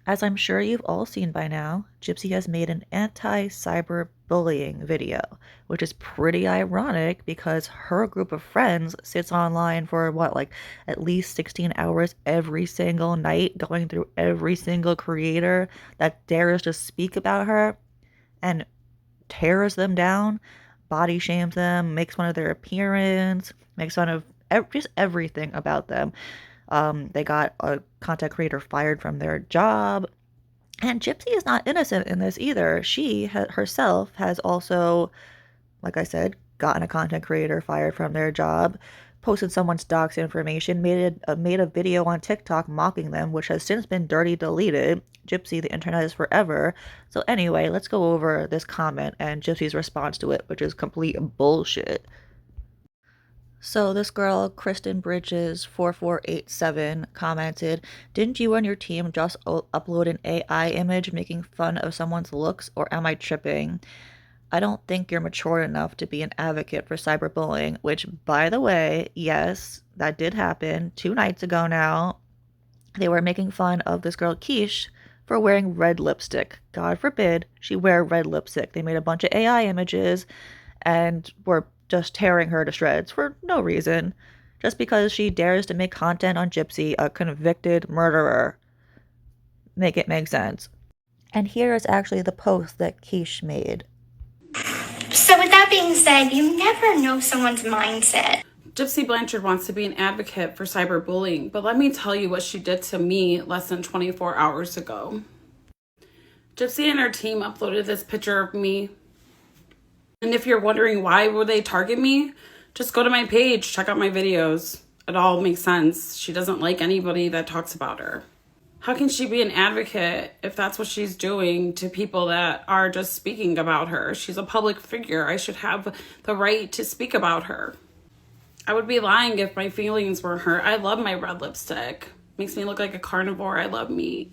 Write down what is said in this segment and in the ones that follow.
As I'm sure you've all seen by now, Gypsy has made an anti-cyberbullying video, which is pretty ironic because her group of friends sits online for what, like at least 16 hours every single night, going through every single creator that dares to speak about her and tears them down, body shames them, makes fun of their appearance, makes fun of just everything about them. They got a content creator fired from their job. And Gypsy is not innocent in this either. She herself has also, like I said, gotten a content creator fired from their job, posted someone's docs information, made a video on TikTok mocking them, which has since been dirty deleted. Gypsy, the internet is forever. So anyway, let's go over this comment and Gypsy's response to it, which is complete bullshit. So this girl, Kristen Bridges 4487, commented, "Didn't you and your team just upload an AI image making fun of someone's looks, or am I tripping? I don't think you're mature enough to be an advocate for cyberbullying," which, by the way, yes, that did happen 2 nights ago now. They were making fun of this girl, Quiche, for wearing red lipstick. God forbid she wear red lipstick. They made a bunch of AI images and were just tearing her to shreds for no reason. Just because she dares to make content on Gypsy, a convicted murderer. Make it make sense. And here is actually the post that Quiche made. So with that being said, you never know someone's mindset. Gypsy Blanchard wants to be an advocate for cyberbullying, but let me tell you what she did to me less than 24 hours ago. Gypsy and her team uploaded this picture of me. And if you're wondering why would they target me, just go to my page, check out my videos. It all makes sense. She doesn't like anybody that talks about her. How can she be an advocate if that's what she's doing to people that are just speaking about her? She's a public figure. I should have the right to speak about her. I would be lying if my feelings were hurt. I love my red lipstick. Makes me look like a carnivore. I love meat.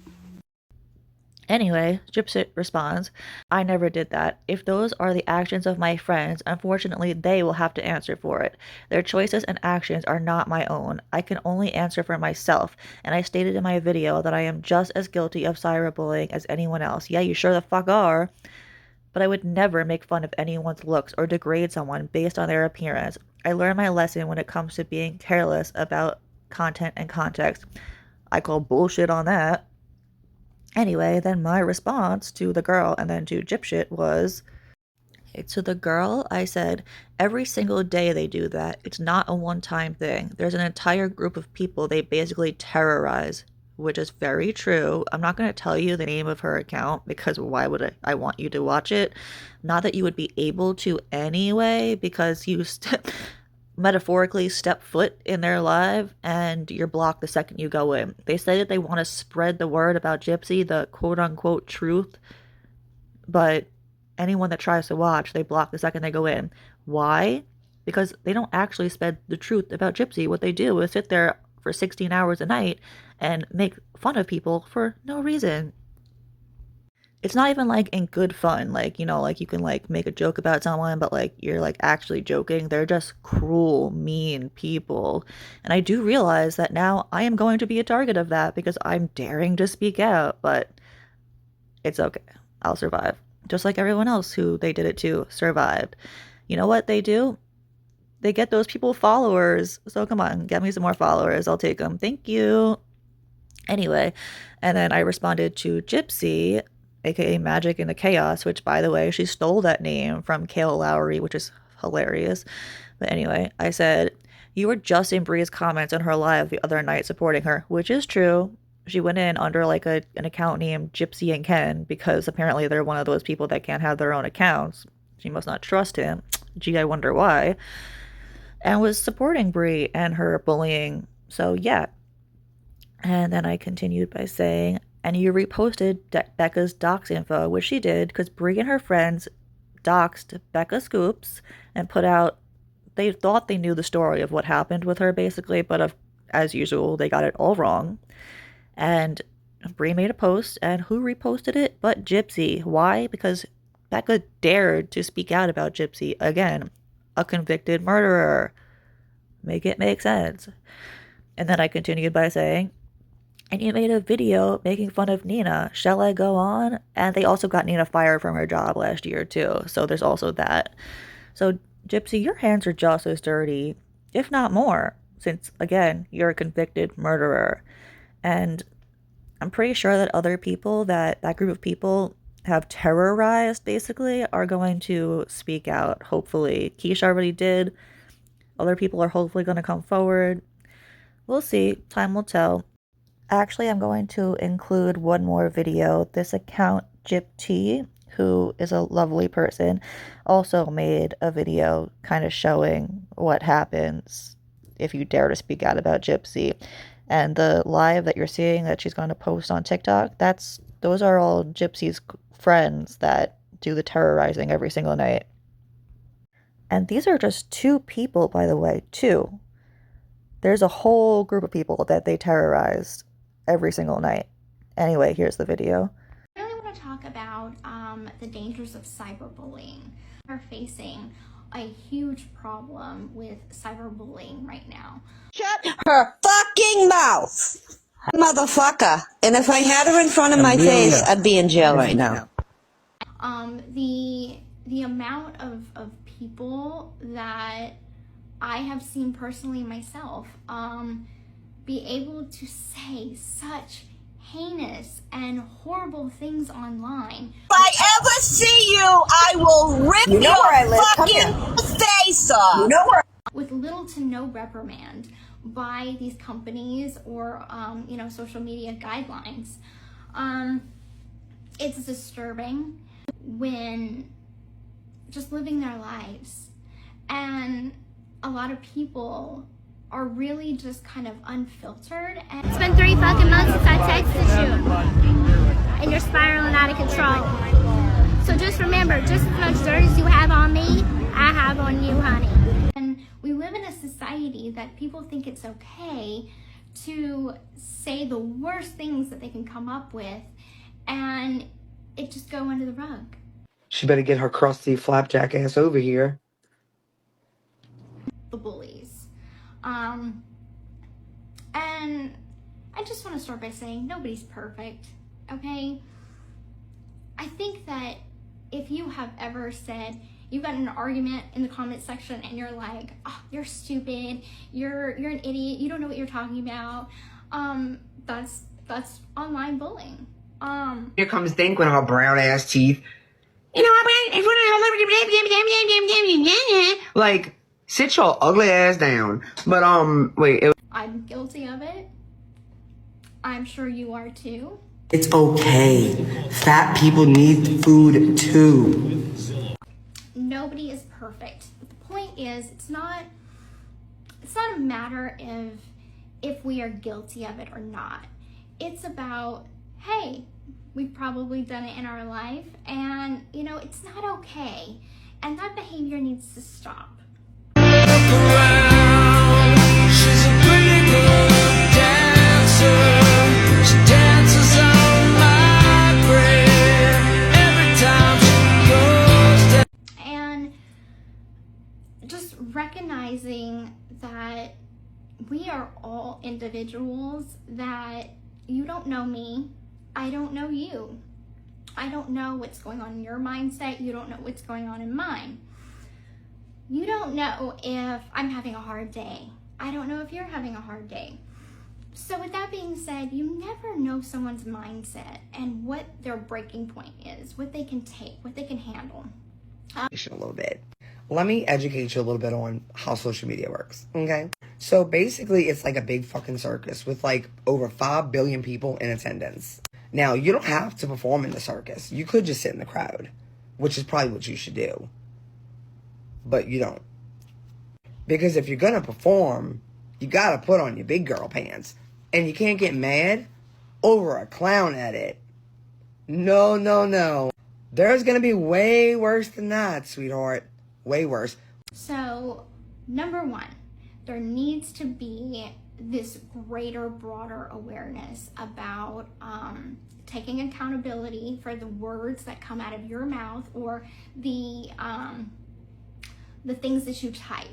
Anyway, Gypsy responds, "I never did that. If those are the actions of my friends, unfortunately they will have to answer for it. Their choices and actions are not my own. I can only answer for myself, and I stated in my video that I am just as guilty of cyberbullying as anyone else. Yeah, you sure the fuck are. But I would never make fun of anyone's looks or degrade someone based on their appearance. I learned my lesson when it comes to being careless about content and context." I call bullshit on that. Anyway, then my response to the girl and then to Gypshit was, to the girl, I said, every single day they do that. It's not a one-time thing. There's an entire group of people they basically terrorize, which is very true. I'm not going to tell you the name of her account because why would I want you to watch it? Not that you would be able to anyway, because you metaphorically step foot in their life and you're blocked the second you go in. They say that they want to spread the word about Gypsy, the quote-unquote truth, but anyone that tries to watch, they block the second they go in. Why? Because they don't actually spread the truth about Gypsy. What they do is sit there for 16 hours a night and make fun of people for no reason. It's not even like in good fun, like, like you can like make a joke about someone, but like you're like actually joking. They're just cruel, mean people. And I do realize that now I am going to be a target of that because I'm daring to speak out, but it's okay. I'll survive. Just like everyone else who they did it to survived. You know what they do? They get those people followers. So come on, get me some more followers. I'll take them. Thank you. Anyway, and then I responded to Gypsy, aka Magic in the Chaos, which, by the way, she stole that name from Kale Lowry, which is hilarious. But anyway, I said, "You were just in Bree's comments on her live the other night supporting her," which is true. She went in under like an account named Gypsy and Ken because apparently they're one of those people that can't have their own accounts. She must not trust him. Gee, I wonder why. And was supporting Bree and her bullying. So yeah. And then I continued by saying, "And you reposted Becca's docs info," which she did because Brie and her friends doxed Becca Scoops and put out, they thought they knew the story of what happened with her basically, but as usual, they got it all wrong. And Brie made a post, and who reposted it but Gypsy? Why? Because Becca dared to speak out about Gypsy again, a convicted murderer. Make it make sense. And then I continued by saying, And you made a video making fun of Nina. Shall I go on? And they also got Nina fired from her job last year, too. So there's also that. So, Gypsy, your hands are just as dirty, if not more, since, again, you're a convicted murderer. And I'm pretty sure that other people, that group of people have terrorized, basically, are going to speak out, hopefully. Keisha already did. Other people are hopefully going to come forward. We'll see. Time will tell. Actually, I'm going to include one more video. This account, Gypsy, who is a lovely person, also made a video kind of showing what happens if you dare to speak out about Gypsy. And the live that you're seeing that she's going to post on TikTok, those are all Gypsy's friends that do the terrorizing every single night. And these are just two people, by the way, two. There's a whole group of people that they terrorized every single night. Anyway, here's the video. I really want to talk about the dangers of cyberbullying. We're facing a huge problem with cyberbullying right now. Shut her fucking mouth, motherfucker. And if I had her in front of my face, I'd be in jail right now. The amount of people that I have seen personally myself be able to say such heinous and horrible things online. If I ever see you, I will rip your fucking face off. You know where With little to no reprimand by these companies or social media guidelines. It's disturbing when just living their lives, and a lot of people are really just kind of unfiltered. And it's been 3 fucking months since I texted you, and you're spiraling out of control. So just remember, just as much dirt as you have on me, I have on you, honey. And we live in a society that people think it's okay to say the worst things that they can come up with, and it just go under the rug. She better get her crusty flapjack ass over here. The bullies. And I just want to start by saying nobody's perfect, okay? I think that if you have ever said, you've got an argument in the comment section and you're like, oh, you're stupid, you're an idiot, you don't know what you're talking about, that's online bullying. Here comes Dink with her brown ass teeth. You know, like, sit your ugly ass down. But wait. I'm guilty of it. I'm sure you are too. It's okay. Fat people need food too. Nobody is perfect. But the point is, it's not a matter of if we are guilty of it or not. It's about, hey, we've probably done it in our life, and it's not okay, and that behavior needs to stop. And just recognizing that we are all individuals, that you don't know me, I don't know you. I don't know what's going on in your mindset. You don't know what's going on in mine. You don't know if I'm having a hard day. I don't know if you're having a hard day. So with that being said, you never know someone's mindset and what their breaking point is, what they can take, what they can handle. A little bit. Let me educate you a little bit on how social media works, okay? So basically, it's like a big fucking circus with like over 5 billion people in attendance. Now, you don't have to perform in the circus. You could just sit in the crowd, which is probably what you should do. But you don't. Because if you're gonna perform, you gotta put on your big girl pants. And you can't get mad over a clown edit. No, no, no. There's gonna be way worse than that, sweetheart. Way worse. So, number one, there needs to be this greater, broader awareness about taking accountability for the words that come out of your mouth, or the things that you type.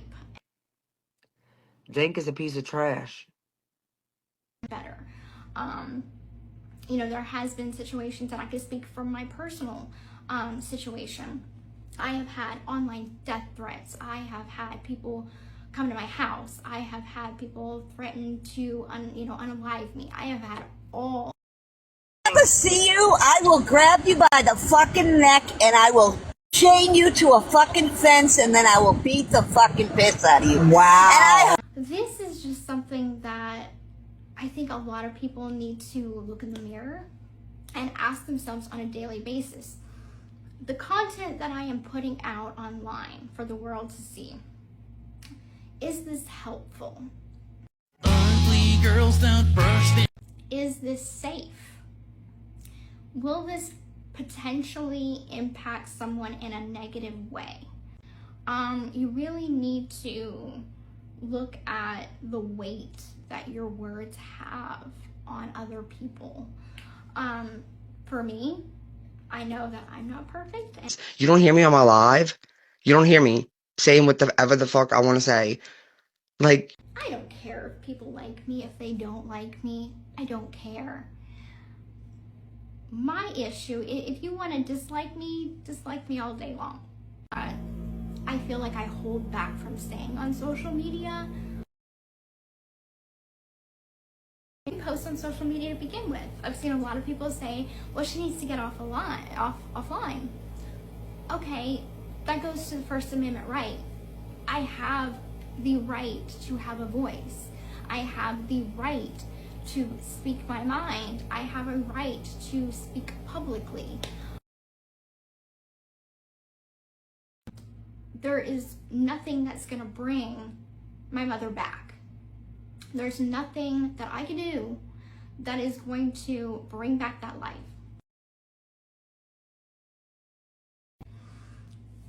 Dink is a piece of trash. Better. You know, there has been situations, and I can speak from my personal situation. I have had online death threats. I have had people come to my house. I have had people threaten to, unalive me. I have had all. If I ever see you, I will grab you by the fucking neck and I will chain you to a fucking fence and then I will beat the fucking piss out of you. Wow. This is just something that I think a lot of people need to look in the mirror and ask themselves on a daily basis. The content that I am putting out online for the world to see, is this helpful? Ugly girls don't brush. Is this safe? Will this potentially impact someone in a negative way? You really need to look at the weight that your words have on other people. For me, I know that I'm not perfect. And You don't hear me on my live? You don't hear me saying whatever the fuck I want to say. Like, I don't care if people like me, if they don't like me. I don't care. My issue, if you want to dislike me all day long. I feel like I hold back from staying on social media. I didn't post on social media to begin with. I've seen a lot of people say, well, she needs to get offline. Okay, that goes to the First Amendment right. I have the right to have a voice. I have the right to speak my mind. I have a right to speak publicly. There is nothing that's gonna bring my mother back. There's nothing that I can do that is going to bring back that life.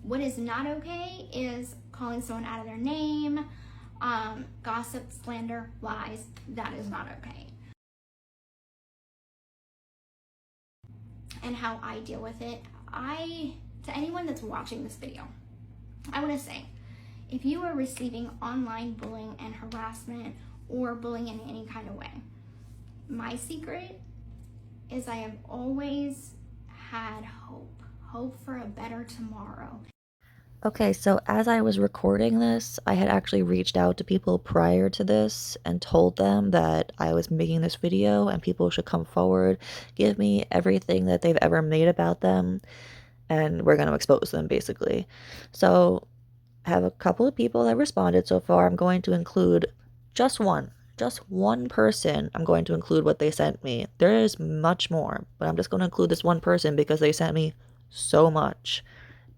What is not okay is calling someone out of their name, gossip, slander, lies. That is not okay. And how I deal with it, to anyone that's watching this video, I want to say, if you are receiving online bullying and harassment or bullying in any kind of way, my secret is I have always had hope for a better tomorrow. Okay, so as I was recording this, I had actually reached out to people prior to this and told them that I was making this video and people should come forward, give me everything that they've ever made about them, and we're going to expose them basically. So I have a couple of people that responded so far. I'm going to include just one person. I'm going to include what they sent me. There is much more, but I'm just going to include this one person because they sent me so much.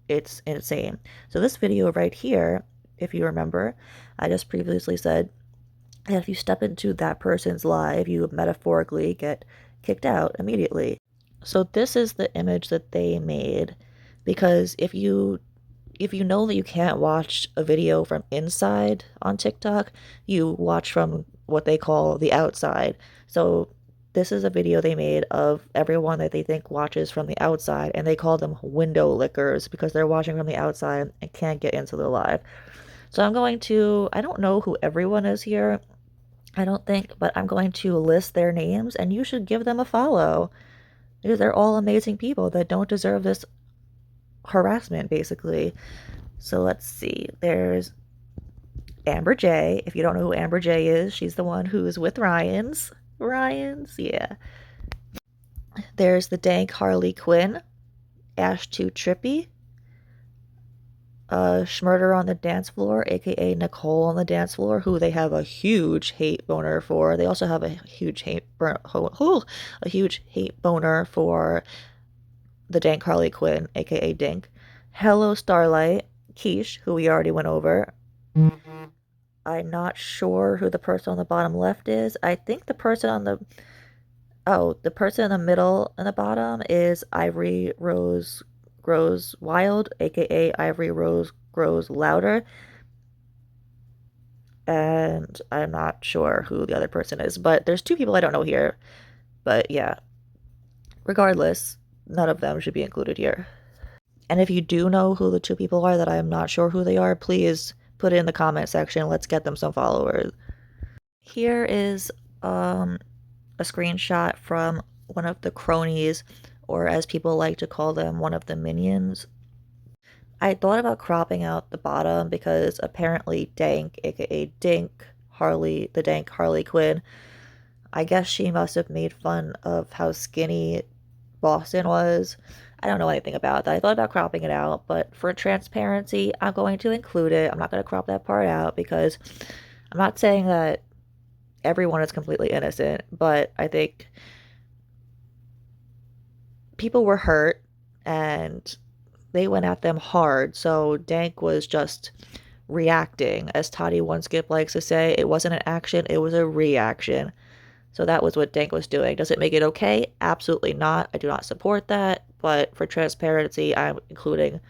It's insane. So this video right here, if you remember, I just previously said that if you step into that person's live, you metaphorically get kicked out immediately. So this is the image that they made, because if you know that you can't watch a video from inside on TikTok, you watch from what they call the outside. So this is a video they made of everyone that they think watches from the outside, and they call them window lickers because they're watching from the outside and can't get into the live. So I don't know who everyone is here, I don't think, but I'm going to list their names and you should give them a follow because they're all amazing people that don't deserve this harassment, basically. So let's see. There's Amber J. If you don't know who Amber J is, she's the one who's with Ryan's, yeah. There's the dank Harley Quinn, Ash Too Trippy, Schmurder on the dance floor, aka Nicole on the dance floor, who they have a huge hate boner for. They also have a huge hate boner for the dank Harley Quinn, aka Dink. Hello Starlight, Quiche, who we already went over. I'm not sure who the person on the bottom left is. I think the person in the middle and the bottom is Ivory Rose Grows Wild, aka Ivory Rose Grows Louder. And I'm not sure who the other person is, but there's two people I don't know here. But yeah, regardless, none of them should be included here. And if you do know who the two people are that I'm not sure who they are, please put it in the comment section. Let's get them some followers. Here is a screenshot from one of the cronies, or as people like to call them, one of the minions. I thought about cropping out the bottom because apparently Dank, aka Dink, Harley, the Dank Harley Quinn, I guess she must have made fun of how skinny Boston was. I don't know anything about that. I thought about cropping it out, but for transparency, I'm going to include it. I'm not going to crop that part out because I'm not saying that everyone is completely innocent, but I think people were hurt and they went at them hard. So Dank was just reacting. As Toddy One Skip likes to say, it wasn't an action, it was a reaction. So that was what Dank was doing. Does it make it okay? Absolutely not. I do not support that. But for transparency, I'm including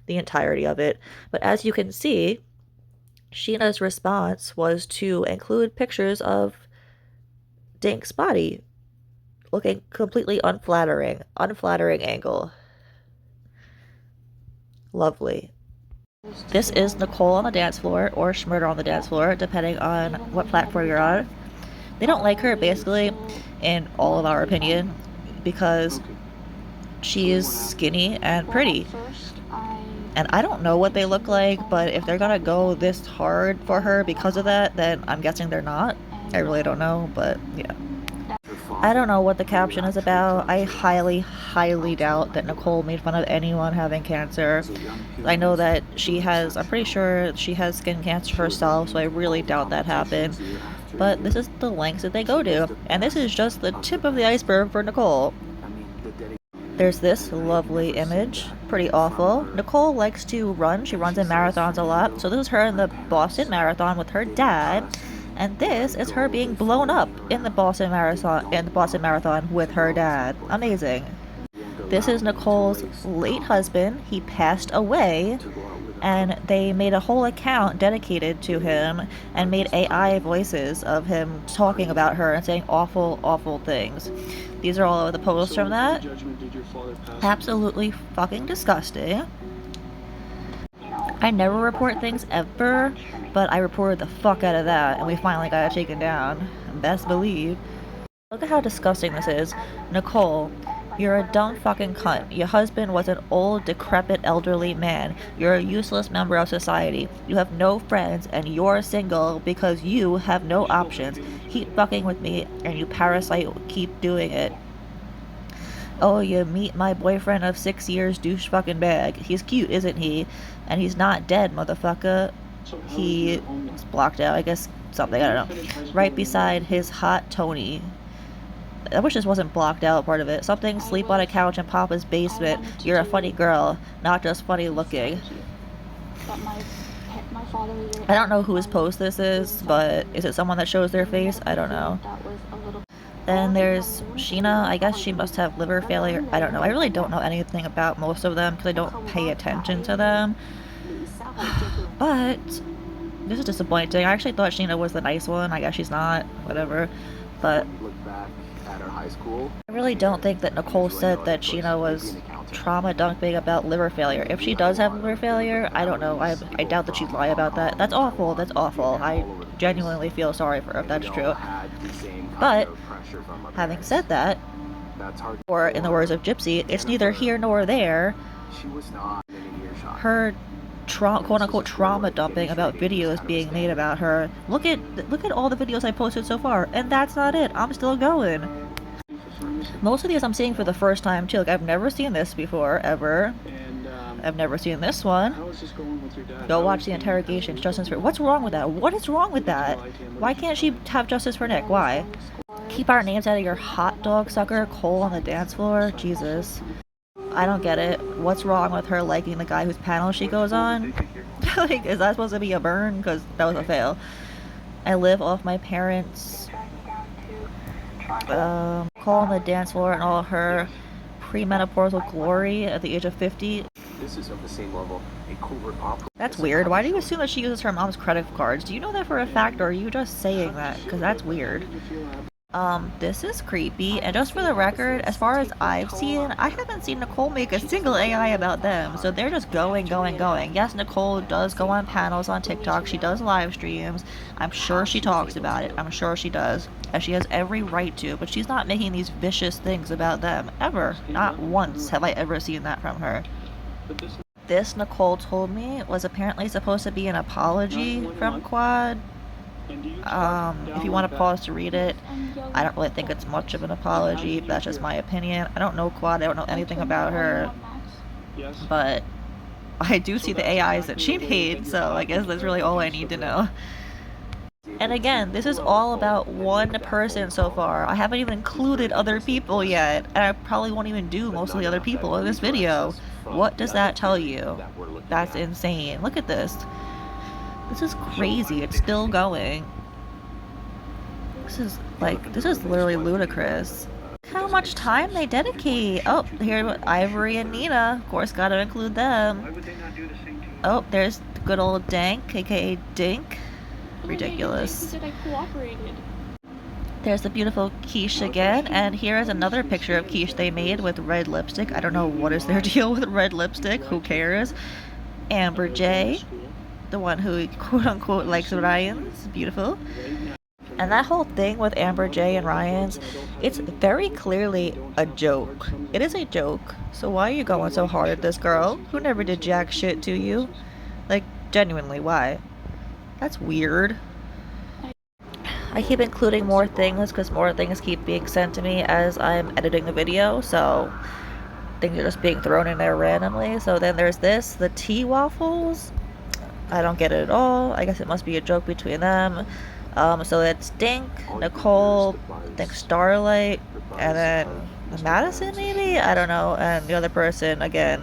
the entirety of it. But as you can see, Sheena's response was to include pictures of Dank's body looking completely unflattering. Unflattering angle. Lovely. This is Nicole on the dance floor, or Schmurder on the dance floor, depending on what platform you're on. They don't like her, basically, in all of our opinion, because she is skinny and pretty. And I don't know what they look like, but if they're gonna go this hard for her because of that, then I'm guessing they're not. I really don't know, but yeah. I don't know what the caption is about. I highly, highly doubt that Nicole made fun of anyone having cancer. I know that I'm pretty sure she has skin cancer herself, so I really doubt that happened. But this is the lengths that they go to. And this is just the tip of the iceberg for Nicole. There's this lovely image. Pretty awful. Nicole likes to run. She runs in marathons a lot. So this is her in the Boston Marathon with her dad. And this is her being blown up in the Boston Marathon with her dad. Amazing. This is Nicole's late husband. He passed away, and they made a whole account dedicated to him and made AI voices of him talking about her and saying awful, awful things. These are all of the posts from that. Absolutely fucking disgusting. I never report things ever, but I reported the fuck out of that, and we finally got it taken down. Best believe. Look at how disgusting this is. Nicole, you're a dumb fucking cunt. Your husband was an old, decrepit, elderly man. You're a useless member of society. You have no friends, and you're single because you have no options. Keep fucking with me, and you parasite, keep doing it. Oh, you meet my boyfriend of 6 years douche fucking bag. He's cute, isn't he? And he's not dead, motherfucker. He's blocked out, I guess something, I don't know. Right beside his hot Tony. I wish this wasn't blocked out part of it. Something, sleep on a couch in Papa's basement. You're a funny girl, not just funny looking. I don't know whose post this is, but is it someone that shows their face? I don't know. Then there's Sheena. I guess she must have liver failure. I don't know. I really don't know anything about most of them because I don't pay attention to them. But this is disappointing. I actually thought Sheena was the nice one. I guess she's not. Whatever. But I really don't think that Nicole said that Sheena was trauma dumping about liver failure. If she does have liver failure, I don't know. I doubt that she'd lie about that. That's awful. That's awful. I genuinely feel sorry for her if that's true. But having said that, or in the words of Gypsy, it's neither here nor there. Her quote-unquote trauma dumping about videos being made about her. Look at all the videos I posted so far, and that's not it. I'm still going. Most of these I'm seeing for the first time too. Like, I've never seen this before, ever. I've never seen this one. Go watch the interrogations. Justice for... What's wrong with that? What is wrong with that? Why can't she have justice for Nick? Why? Keep our names out of your hot dog sucker, Cole on the dance floor? Jesus. I don't get it. What's wrong with her liking the guy whose panel she goes on? Like, is that supposed to be a burn? Because that was a fail. I live off my parents' Cole on the dance floor and all her premenopausal glory at the age of 50. This is of the same level. A covert That's weird. Why do you assume that she uses her mom's credit cards? Do you know that for a fact, or are you just saying that? Because that's weird. This is creepy, and just for the record, as far as I've seen, I haven't seen Nicole make a single AI about them, so they're just going, going, going. Yes, Nicole does go on panels on TikTok, she does live streams, I'm sure she talks about it, I'm sure she does, and she has every right to, but she's not making these vicious things about them, ever. Not once have I ever seen that from her. This, Nicole told me, was apparently supposed to be an apology from Quad. If you want to pause to read it, I don't really think it's much of an apology, but that's just my opinion. I don't know Quad, I don't know anything about her, but I do see the AIs that she made, so I guess that's really all I need to know. And again, this is all about one person so far. I haven't even included other people yet, and I probably won't even do most of the other people in this video. What does that tell you? That's insane. Look at this. This is crazy. It's still going. This is literally ludicrous. How much time they dedicate. Oh, here, Ivory and Nina. Of course, gotta include them. Oh, there's the good old Dank, aka Dink. Ridiculous. There's the beautiful Quiche again, and here is another picture of Quiche they made with red lipstick. I don't know what is their deal with red lipstick. Who cares? Amber J, the one who quote-unquote likes Ryan's. Beautiful. And that whole thing with Amber J and Ryan's, it's very clearly a joke. It is a joke. So why are you going so hard at this girl who never did jack shit to you? Like, genuinely, why? That's weird. I keep including more things because more things keep being sent to me as I'm editing the video, so things are just being thrown in there randomly. So then there's this, the tea waffles. I don't get it at all. I guess it must be a joke between them. So it's Dink, Nicole, I think Starlight, and then Madison maybe? I don't know. And the other person, again,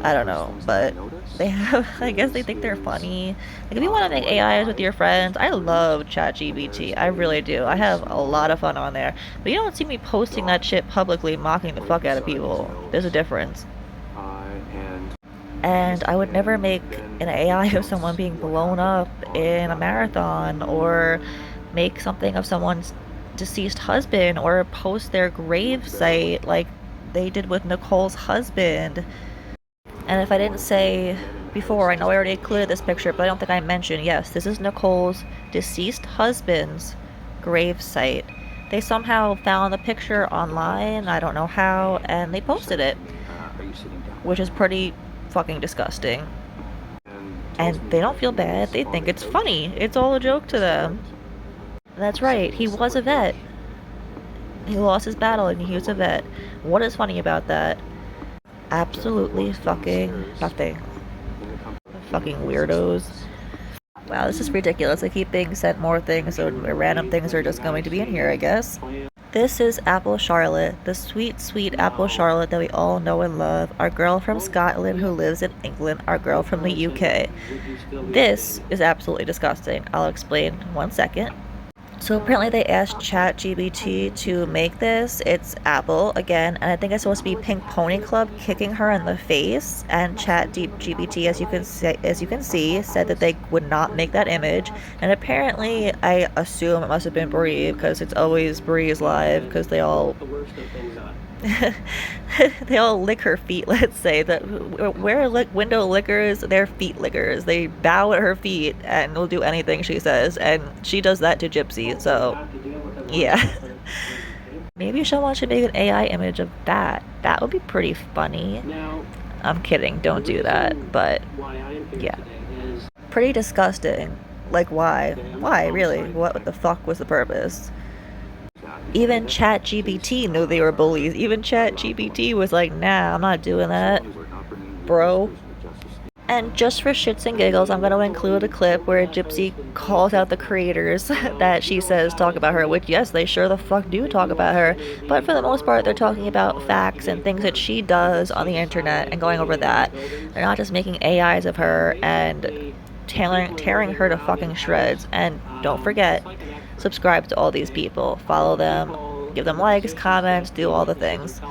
I don't know. But they have, I guess they think they're funny. Like, if you want to make AIs with your friends, I love ChatGPT. I really do. I have a lot of fun on there. But you don't see me posting that shit publicly, mocking the fuck out of people. There's a difference. And I would never make an AI of someone being blown up in a marathon, or make something of someone's deceased husband, or post their grave site like they did with Nicole's husband. And if I didn't say before, I know I already included this picture, but I don't think I mentioned, yes, this is Nicole's deceased husband's grave site. They somehow found the picture online, I don't know how, and they posted it, which is pretty fucking disgusting. And they don't feel bad, they think it's funny. It's all a joke to them. That's right, he was a vet. He lost his battle and he was a vet. What is funny about that? Absolutely fucking nothing. Fucking weirdos. Wow, this is ridiculous. I keep being sent more things, so random things are just going to be in here, I guess. This is Apple Charlotte, the sweet, sweet Apple Charlotte that we all know and love, our girl from Scotland who lives in England, our girl from the UK. This is absolutely disgusting. I'll explain in 1 second. So apparently they asked ChatGPT to make this. It's Apple again, and I think it's supposed to be Pink Pony Club kicking her in the face. And ChatGPT, as you can see, said that they would not make that image. And apparently, I assume it must have been Brie, because it's always Brie's live, because they all they all lick her feet. Let's say that window lickers, they're feet lickers. They bow at her feet and will do anything she says, and she does that to Gypsy. So yeah. Maybe someone should make an AI image of that. That would be pretty funny. I'm kidding, don't do that, but yeah, pretty disgusting. Like, why really? What the fuck was the purpose? Even ChatGPT knew they were bullies. Even ChatGPT was like, nah, I'm not doing that, bro. And just for shits and giggles, I'm going to include a clip where Gypsy calls out the creators that she says talk about her, which, yes, they sure the fuck do talk about her. But for the most part, they're talking about facts and things that she does on the internet and going over that. They're not just making AIs of her and tearing her to fucking shreds. And don't forget, subscribe to all these people, follow them, give them likes, comments, do all the things.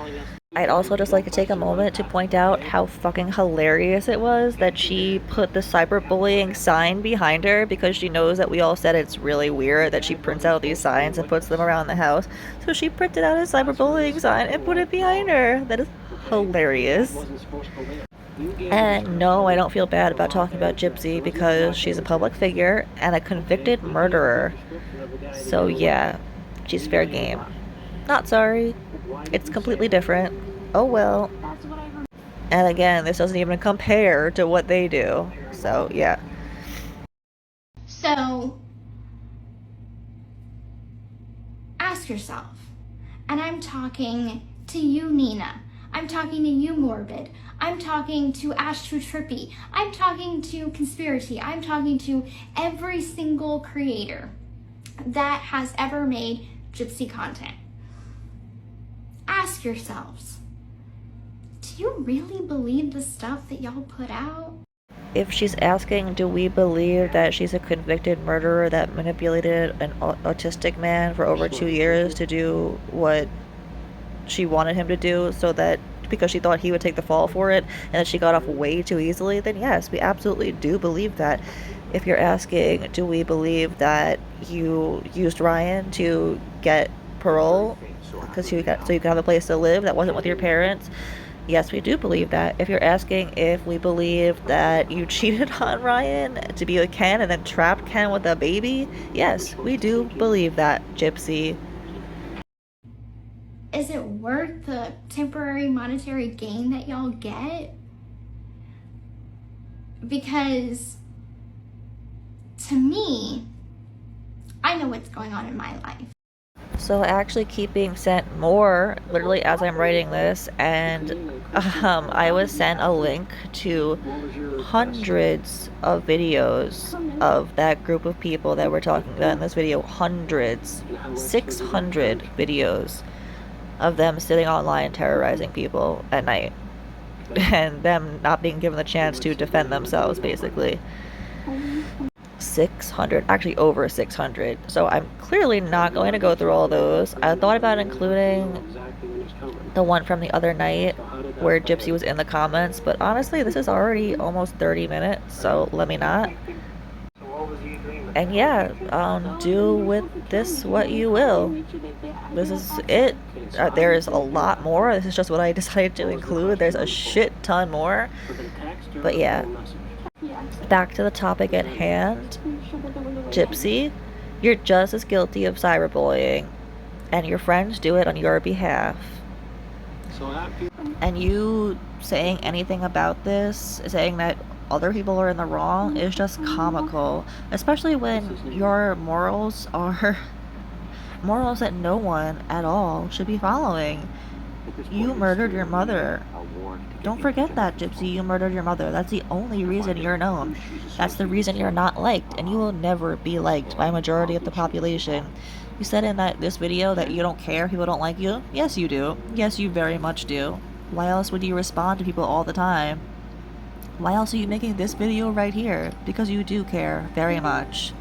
I'd also just like to take a moment to point out how fucking hilarious it was that she put the cyberbullying sign behind her because she knows that we all said it's really weird that she prints out these signs and puts them around the house. So she printed out a cyberbullying sign and put it behind her. That is hilarious. And no, I don't feel bad about talking about Gypsy because she's a public figure and a convicted murderer. So yeah, she's fair game. Not sorry. It's completely different. Oh well. And again, this doesn't even compare to what they do. So yeah. So ask yourself, and I'm talking to you, Nina. I'm talking to you, Morbid. I'm talking to Astro Trippy. I'm talking to Conspiracy. I'm talking to every single creator that has ever made Gypsy content. Ask yourselves, do you really believe the stuff that y'all put out? If she's asking, do we believe that she's a convicted murderer that manipulated an autistic man for over 2 years to do what she wanted him to do so that because she thought he would take the fall for it and that she got off way too easily, then yes, we absolutely do believe that. If you're asking, do we believe that you used Ryan to get parole because so you could have a place to live that wasn't with your parents? Yes, we do believe that. If you're asking if we believe that you cheated on Ryan to be with Ken and then trapped Ken with a baby, yes, we do believe that, Gypsy. Is it worth the temporary monetary gain that y'all get? Because to me, I know what's going on in my life. So I actually keep being sent more, literally as I'm writing this, and I was sent a link to hundreds of videos of that group of people that we're talking about in this video. Hundreds. 600 videos of them sitting online terrorizing people at night. And them not being given the chance to defend themselves, basically. 600, actually over 600. So I'm clearly not going to go through all those. I thought about including the one from the other night where Gypsy was in the comments, but honestly, this is already almost 30 minutes, so let me not. And yeah, do with this what you will. This is it. There is a lot more. This is just what I decided to include. There's a shit ton more. But yeah. Back to the topic at hand. Gypsy, you're just as guilty of cyberbullying, and your friends do it on your behalf. And you saying anything about this, saying that other people are in the wrong, is just comical. Especially when your morals are morals that no one at all should be following. You murdered your mother. Don't forget that, Gypsy. You murdered your mother. That's the only reason you're known. That's the reason you're not liked, and you will never be liked by a majority of the population. You said in this video that you don't care if people don't like you. Yes, you do. Yes, you very much do. Why else would you respond to people all the time? Why else are you making this video right here? Because you do care very much.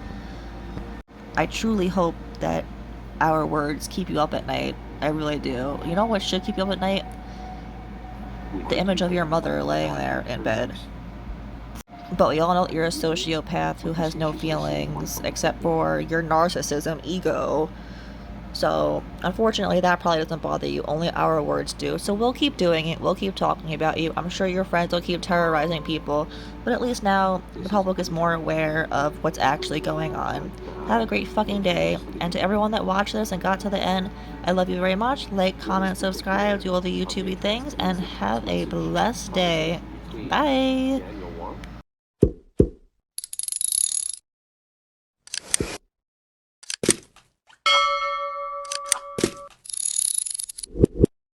I truly hope that our words keep you up at night. I really do. You know what should keep you up at night? The image of your mother laying there in bed. But we all know that you're a sociopath who has no feelings except for your narcissism, ego. So, unfortunately, that probably doesn't bother you. Only our words do. So we'll keep doing it. We'll keep talking about you. I'm sure your friends will keep terrorizing people. But at least now, the public is more aware of what's actually going on. Have a great fucking day. And to everyone that watched this and got to the end, I love you very much. Like, comment, subscribe, do all the YouTubey things. And have a blessed day. Bye!